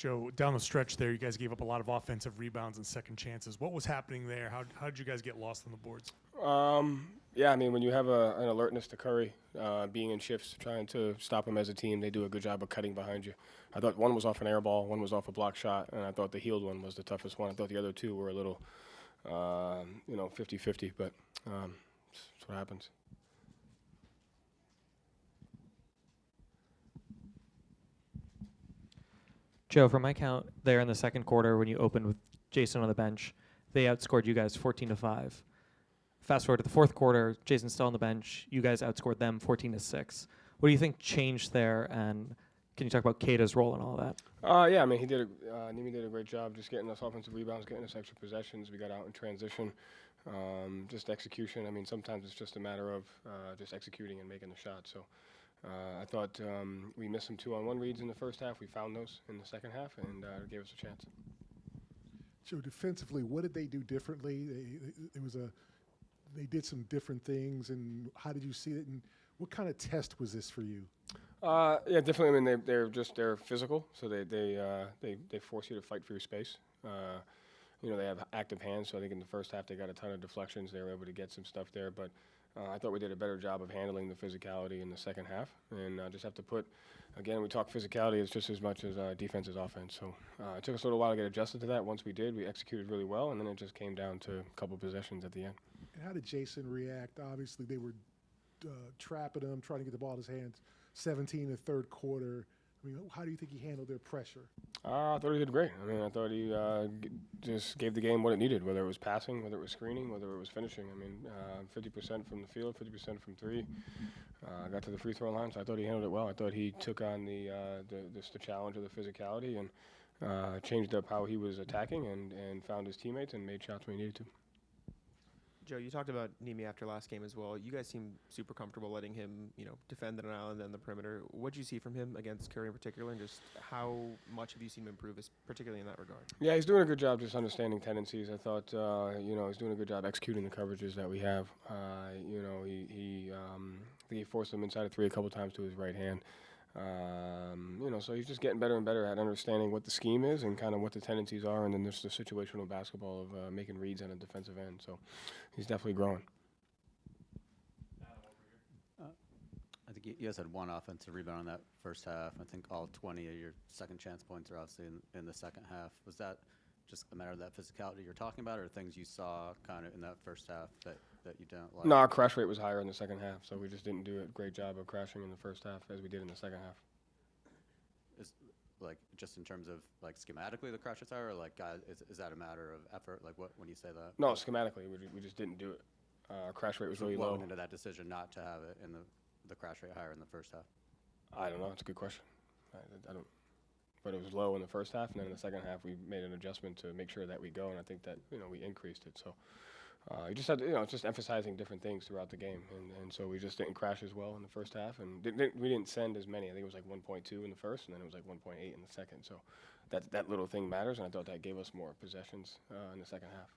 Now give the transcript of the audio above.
Joe, down the stretch there, you guys gave up a lot of offensive rebounds and second chances. What was happening there? How did you guys get lost on the boards? Yeah, I mean, when you have an alertness to Curry, being in shifts, trying to stop him as a team, they do a good job of cutting behind you. I thought one was off an air ball, one was off a block shot, and I thought the healed one was the toughest one. I thought the other two were a little, 50-50, but that's what happens. Joe, from my count there in the second quarter when you opened with Jason on the bench, they outscored you guys 14-5. Fast forward to the fourth quarter, Jason's still on the bench. You guys outscored them 14-6. What do you think changed there, and can you talk about Keita's role in all of that? Yeah, I mean, Nimi did a great job just getting us offensive rebounds, getting us extra possessions. We got out in transition, just execution. I mean, sometimes it's just a matter of just executing and making the shot. So I thought we missed some 2-on-1 reads in the first half. We found those in the second half, and it gave us a chance. Joe, defensively, what did they do differently? They did some different things, and how did you see it? And what kind of test was this for you? Yeah, definitely. I mean, they're physical, so they force you to fight for your space. They have active hands, so I think in the first half they got a ton of deflections. They were able to get some stuff there, but I thought we did a better job of handling the physicality in the second half, and just have to put. Again, we talk physicality, it's just as much as defense as offense. So it took us a little while to get adjusted to that. Once we did, we executed really well, and then it just came down to a couple possessions at the end. And how did Jason react? Obviously, they were trapping him, trying to get the ball in his hands. 17 in the third quarter. I mean, how do you think he handled their pressure? I thought he did great. I mean, I thought he just gave the game what it needed, whether it was passing, whether it was screening, whether it was finishing. I mean, 50% from the field, 50% from three. Got to the free throw line, so I thought he handled it well. I thought he took on the challenge of the physicality and changed up how he was attacking and found his teammates and made shots when he needed to. Joe, you talked about Nimi after last game as well. You guys seem super comfortable letting him, defend an island and the perimeter. What did you see from him against Curry in particular, and just how much have you seen him improve, particularly in that regard? Yeah, he's doing a good job just understanding tendencies. I thought, he's doing a good job executing the coverages that we have. I think he forced them inside of three a couple times to his right hand. So he's just getting better and better at understanding what the scheme is and kind of what the tendencies are, and then there's the situational basketball of making reads on a defensive end. So he's definitely growing. I think you guys had one offensive rebound in that first half. I think all 20 of your second chance points are obviously in the second half. Was that just a matter of that physicality you're talking about, or things you saw kind of in that first half that you don't like? No, our crash rate was higher in the second half, so we just didn't do a great job of crashing in the first half as we did in the second half. Just in terms of schematically the crash is higher, or is that a matter of effort? What when you say that? No, schematically we just didn't do it. Our crash rate was really low. What went into that decision not to have it in the crash rate higher in the first half? I don't know. It's a good question. I don't. But it was low in the first half, and then in the second half we made an adjustment to make sure that we go, and I think that we increased it. So you just had to, just emphasizing different things throughout the game, and so we just didn't crash as well in the first half, and we didn't send as many. I think it was 1.2 in the first, and then it was 1.8 in the second. So that little thing matters, and I thought that gave us more possessions in the second half.